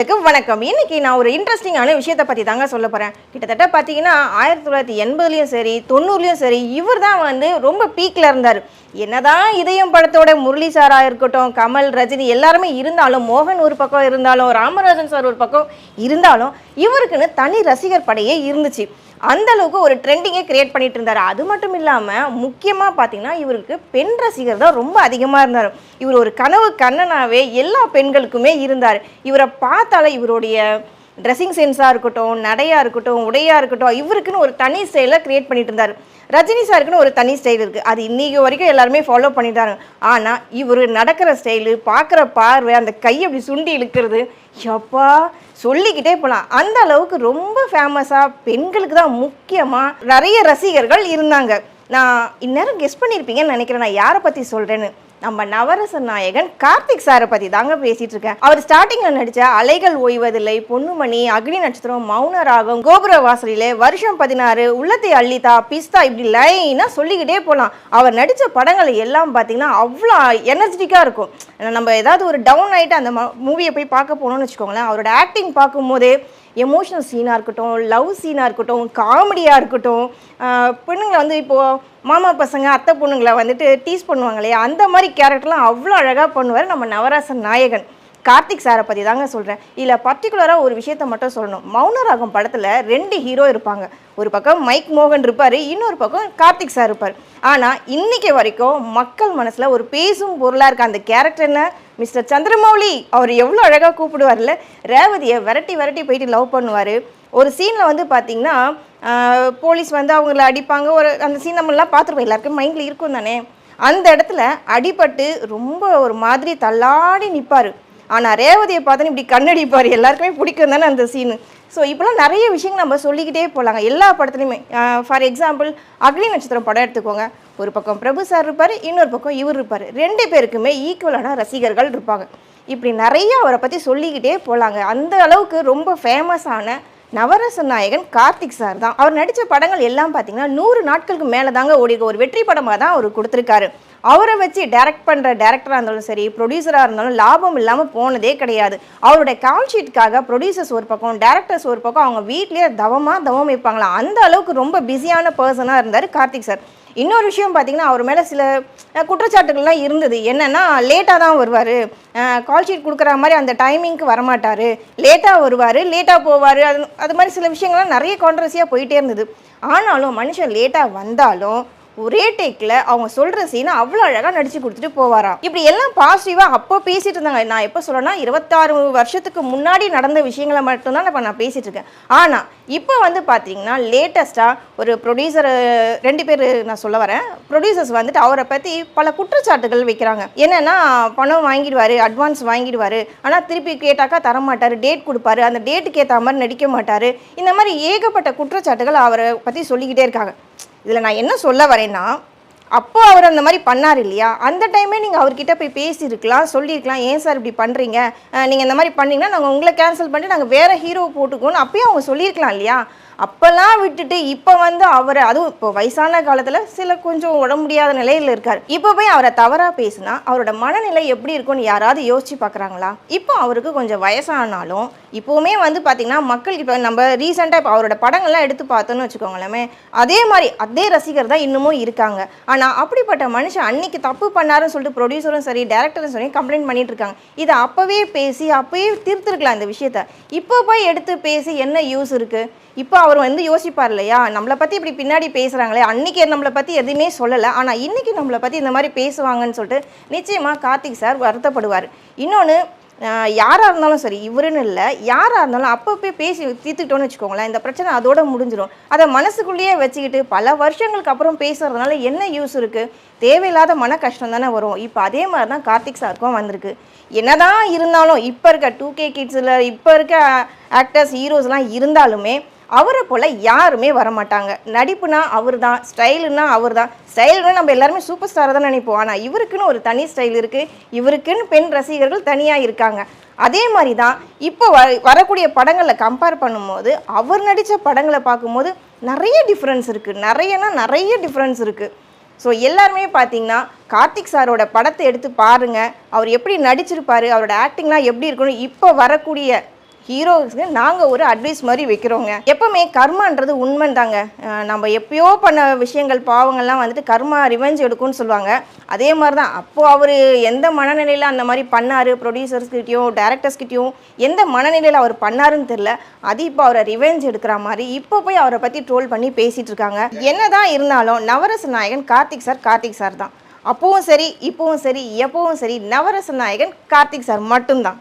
வணக்கம். இன்னைக்கு நான் ஒரு இன்ட்ரெஸ்டிங்கான விஷயத்தை பற்றி தாங்க சொல்ல போகிறேன். கிட்டத்தட்ட பார்த்தீங்கன்னா 1980லையும் சரி 90லையும் சரி இவர் தான் ரொம்ப பீக்கில் இருந்தார். என்னதான் இதயம் படத்தோட முரளி சாராக இருக்கட்டும், கமல், ரஜினி எல்லாருமே இருந்தாலும், மோகன் ஒரு பக்கம் இருந்தாலும், ராமராஜன் சார் ஒரு பக்கம் இருந்தாலும், இவருக்குன்னு தனி ரசிகர் படையே இருந்துச்சு. அந்த அளவுக்கு ஒரு ட்ரெண்டிங்கே கிரியேட் பண்ணிட்டு இருந்தார். அது மட்டும் இல்லாமல் முக்கியமாக பார்த்தீங்கன்னா இவருக்கு பெண் ரசிகர் தான் ரொம்ப அதிகமாக இருந்தார். இவர் ஒரு கனவு கண்ணனாவே எல்லா பெண்களுக்குமே இருந்தார். இவரை பார்த்தாலே இவருடைய ட்ரெஸ்ஸிங் சென்ஸாக இருக்கட்டும், நடையாக இருக்கட்டும், உடையாக இருக்கட்டும், இவருக்குன்னு ஒரு தனி ஸ்டைலில் கிரியேட் பண்ணிட்டு இருந்தார். ரஜினி சாருக்குன்னு ஒரு தனி ஸ்டைல் இருக்குது. அது இன்றைக்கி வரைக்கும் எல்லாருமே ஃபாலோ பண்ணிட்டாங்க. ஆனால் இவர் நடக்கிற ஸ்டைலு, பார்க்குற பார்வை, அந்த கையை அப்படி சுண்டி இழுக்கிறது, எப்பா சொல்லிக்கிட்டே போகலாம். அந்த அளவுக்கு ரொம்ப ஃபேமஸாக பெண்களுக்கு தான் முக்கியமாக நிறைய ரசிகர்கள் இருந்தாங்க. நான் இந்நேரம் கெஸ் பண்ணியிருப்பீங்கன்னு நினைக்கிறேன் நான் யாரை பற்றி சொல்கிறேன்னு. நம்ம நவரச நாயகன் கார்த்திக் சாரை பற்றி தாங்க பேசிகிட்டு இருக்கேன். அவர் ஸ்டார்டிங்கில் நடித்த அலைகள் ஓய்வதில்லை, பொன்னுமணி, அக்னி நட்சத்திரம், மௌன ராகம், கோபுர வாசலிலே, வருஷம் 16, உள்ளத்தை அள்ளிதா, பிஸ்தா, இப்படி லைனாக சொல்லிக்கிட்டே போகலாம். அவர் நடித்த படங்கள் எல்லாம் பார்த்திங்கன்னா அவ்வளோ எனர்ஜெட்டிக்காக இருக்கும். நம்ம ஏதாவது ஒரு டவுன் ஆகிட்டு அந்த மூவியை போய் பார்க்க போகணும்னு வச்சுக்கோங்களேன், அவரோட ஆக்டிங் பார்க்கும்போதே எமோஷனல் சீனாக இருக்கட்டும், லவ் சீனாக இருக்கட்டும், காமெடியாக இருக்கட்டும், பெண்ணுங்களை இப்போது மாமா பசங்க அத்தை பொண்ணுங்களை டீஸ் பண்ணுவாங்க இல்லையா, அந்த மாதிரி கேரக்டர்லாம் அவ்வளோ அழகாக பண்ணுவார் நம்ம நவரச நாயகன் கார்த்திக் சாரை பற்றி தாங்க சொல்கிறேன். இதில் பர்டிகுலராக ஒரு விஷயத்த மட்டும் சொல்லணும். மௌனராகம் படத்தில் 2 ஹீரோ இருப்பாங்க. ஒரு பக்கம் மைக் மோகன் இருப்பார், இன்னொரு பக்கம் கார்த்திக் சார் இருப்பார். ஆனால் இன்றைக்கி வரைக்கும் மக்கள் மனசில் ஒரு பேசும் பொருளாக இருக்க அந்த கேரக்டர் என்ன, மிஸ்டர் சந்திரமௌலி. அவர் எவ்வளோ அழகாக கூப்பிடுவார்ல, ரேவதியை விரட்டி விரட்டி போயிட்டு லவ் பண்ணுவார். ஒரு சீனில் பார்த்திங்கன்னா போலீஸ் அவங்கள அடிப்பாங்க. அந்த சீன் நம்மளாம் பார்த்துருப்போம், எல்லாருக்கும் மைண்டில் இருக்கும் தானே. அந்த இடத்துல அடிபட்டு ரொம்ப ஒரு மாதிரி தள்ளாடி நிற்பார். ஆனால் ரேவதியை பார்த்தோன்னு இப்படி கண்ணடிப்பார். எல்லாருக்குமே பிடிக்கும் தானே அந்த சீனு. ஸோ இப்போலாம் நிறைய விஷயங்கள் நம்ம சொல்லிக்கிட்டே போகலாங்க எல்லா படத்துலையுமே. ஃபார் எக்ஸாம்பிள் அக்னி நட்சத்திரம் படம் எடுத்துக்கோங்க. ஒரு பக்கம் பிரபு சார் இருப்பார், இன்னொரு பக்கம் இவர் இருப்பார். 2 பேருக்குமே ஈக்குவலான ரசிகர்கள் இருப்பாங்க. இப்படி நிறைய அவரை பற்றி சொல்லிக்கிட்டே போகலாங்க. அந்த அளவுக்கு ரொம்ப ஃபேமஸான நவரச நாயகன் கார்த்திக் சார் தான். அவர் நடித்த படங்கள் எல்லாம் பார்த்தீங்கன்னா 100 நாட்களுக்கு மேலே தாங்க ஓடிக்க ஒரு வெற்றி படமாக தான் அவர் கொடுத்துருக்காரு. அவரை வச்சு டைரக்ட் பண்ணுற டேரக்டராக இருந்தாலும் சரி, ப்ரொடியூசராக இருந்தாலும் லாபம் இல்லாமல் போனதே கிடையாது. அவருடைய கால் ஷீட்டுக்காக ப்ரொடியூசர்ஸ் ஒரு பக்கம், டேரக்டர்ஸ் ஒரு பக்கம், அவங்க வீட்லேயே தவம் வைப்பாங்களாம். அந்த அளவுக்கு ரொம்ப பிஸியான பர்சனாக இருந்தார் கார்த்திக் சார். இன்னொரு விஷயம் பார்த்திங்கன்னா அவர் மேலே சில குற்றச்சாட்டுகள்லாம் இருந்தது. என்னென்னா லேட்டாக தான் வருவார், கால் ஷீட் கொடுக்குற மாதிரி அந்த டைமிங்க்கு வரமாட்டார், லேட்டாக வருவார், லேட்டாக போவார், அது மாதிரி சில விஷயங்கள்லாம் நிறைய கான்ட்ரவர்சியாக போயிட்டே இருந்தது. ஆனாலும் மனுஷன் லேட்டாக வந்தாலும் ஒரே டேக்கில் அவங்க சொல்கிற சீனை அவ்வளோ அழகாக நடித்து கொடுத்துட்டு போவாராம். இப்படி எல்லாம் பாசிட்டிவாக அப்போ பேசிகிட்டு இருந்தாங்க. நான் எப்போ சொல்லணும்னா 26 வருஷத்துக்கு முன்னாடி நடந்த விஷயங்களை மட்டும்தான் இப்போ நான் பேசிகிட்டு இருக்கேன். ஆனால் இப்போ பார்த்தீங்கன்னா லேட்டஸ்ட்டாக ஒரு ப்ரொடியூசர் 2 பேர் நான் சொல்ல வரேன். ப்ரொடியூசர்ஸ் அவரை பற்றி பல குற்றச்சாட்டுகள் வைக்கிறாங்க. என்னென்னா பணம் வாங்கிடுவார், அட்வான்ஸ் வாங்கிடுவார், ஆனால் திருப்பி கேட்டாக்கா தரமாட்டார், டேட் கொடுப்பாரு, அந்த டேட்டுக்கு ஏற்ற மாதிரி நடிக்க மாட்டார். இந்த மாதிரி ஏகப்பட்ட குற்றச்சாட்டுகள் அவரை பற்றி சொல்லிக்கிட்டே இருக்காங்க. இதில் நான் என்ன சொல்ல வரேன்னா, அப்போ அவர் அந்த மாதிரி பண்ணார் இல்லையா, அந்த டைமே நீங்கள் அவர்கிட்ட போய் பேசியிருக்கலாம், சொல்லியிருக்கலாம், ஏன் சார் இப்படி பண்ணுறீங்க, நீங்கள் இந்த மாதிரி பண்ணிங்கன்னா நாங்கள் உங்களை கேன்சல் பண்ணிட்டு நாங்கள் வேறு ஹீரோ போட்டுக்கோன்னு அப்பயும் அவங்க சொல்லியிருக்கலாம் இல்லையா. அப்போல்லாம் விட்டுட்டு இப்போ அவரை, அதுவும் இப்போ வயசான காலத்தில் சில கொஞ்சம் உடம்பு முடியாத நிலையில் இருக்கார், இப்போ போய் அவரை தவறாக பேசுனா அவரோட மனநிலை எப்படி இருக்கும்னு யாராவது யோசிச்சு பார்க்குறாங்களா? இப்போ அவருக்கு கொஞ்சம் வயசானாலும் இப்போவுமே பார்த்தீங்கன்னா மக்கள் இப்போ நம்ம ரீசெண்டாக இப்போ அவரோட படங்கள்லாம் எடுத்து பார்த்தோன்னு வச்சுக்கோங்களேன், அதே ரசிகர் தான் இன்னமும் இருக்காங்க. ஆனால் அப்படிப்பட்ட மனுஷன் அன்னைக்கு தப்பு பண்ணாருன்னு சொல்லிட்டு ப்ரொடியூசரும் சரி, டேரக்டரும் சரி கம்ப்ளைண்ட் பண்ணிட்டு இருக்காங்க. இதை அப்போவே பேசி அப்போவே தீர்த்துருக்கலாம் இந்த விஷயத்த. இப்போ போய் எடுத்து பேசி என்ன யூஸ் இருக்குது? இப்போ அவர் யோசிப்பார் இல்லையா, நம்மளை பற்றி இப்படி பின்னாடி பேசுகிறாங்களே, அன்றைக்கி நம்மளை பற்றி எதுவுமே சொல்லலை, ஆனால் இன்றைக்கி நம்மளை பற்றி இந்த மாதிரி பேசுவாங்கன்னு சொல்லிட்டு நிச்சயமாக கார்த்திக் சார் வருத்தப்படுவார். இன்னொன்று, யாராக இருந்தாலும் சரி, இவருன்னு இல்லை, யாராக இருந்தாலும் அப்பப்போ பேசி தீர்த்துக்கிட்டோன்னு வச்சுக்கோங்களேன், இந்த பிரச்சனை அதோட முடிஞ்சிடும். அதை மனசுக்குள்ளேயே வச்சுக்கிட்டு பல வருஷங்களுக்கு அப்புறம் பேசுகிறதுனால என்ன யூஸ் இருக்குது? தேவையில்லாத மன கஷ்டம் தானே வரும். இப்போ அதே மாதிரி தான் கார்த்திக் சாருக்கும் வந்திருக்கு. என்னதான் இருந்தாலும் இப்போ இருக்க 2K கிட்ஸில் இப்போ இருக்க ஆக்டர்ஸ், ஹீரோஸ்லாம் இருந்தாலுமே அவரை போல் யாருமே வரமாட்டாங்க. நடிப்புனா அவர் தான், ஸ்டைலுன்னா அவர் தான். ஸ்டைல்னா நம்ம எல்லாருமே சூப்பர் ஸ்டாரை தான் நினைப்போம். ஆனால் இவருக்குன்னு ஒரு தனி ஸ்டைல் இருக்குது, இவருக்குன்னு பெண் ரசிகர்கள் தனியாக இருக்காங்க. அதே மாதிரி தான் இப்போ வரக்கூடிய படங்களில் கம்பேர் பண்ணும்போது அவர் நடித்த படங்களை பார்க்கும்போது நிறைய டிஃப்ரென்ஸ் இருக்குது. நிறைய டிஃப்ரென்ஸ் இருக்குது. ஸோ எல்லாருமே பார்த்தீங்கன்னா கார்த்திக் சாரோட படத்தை எடுத்து பாருங்கள், அவர் எப்படி நடிச்சிருப்பார், அவரோட ஆக்டிங்லாம் எப்படி இருக்கணும், இப்போ வரக்கூடிய ஹீரோஸ்க்கு நாங்கள் ஒரு அட்வைஸ் மாதிரி வைக்கிறோங்க. எப்பவுமே கர்மான்றது உண்மை தாங்க. நம்ம எப்பயோ பண்ண விஷயங்கள் பாவங்கள்லாம் வந்துட்டு கர்மா ரிவெஞ்ச் எடுக்கும்னு சொல்லுவாங்க. அதே மாதிரி தான் அப்போது அவர் எந்த மனநிலையில் அந்த மாதிரி பண்ணார், ப்ரொடியூசர்ஸ்கிட்டையும் டேரக்டர்ஸ்கிட்டையும் எந்த மனநிலையில் அவர் பண்ணாருன்னு தெரியல. அது இப்போ அவரை ரிவெஞ்ச் எடுக்கிற மாதிரி இப்போ போய் அவரை பற்றி ட்ரோல் பண்ணி பேசிகிட்டு இருக்காங்க. என்னதான் இருந்தாலும் நவரச நாயகன் கார்த்திக் சார் தான். அப்பவும் சரி, இப்பவும் சரி, எப்பவும் சரி, நவரச நாயகன் கார்த்திக் சார் மட்டும்தான்.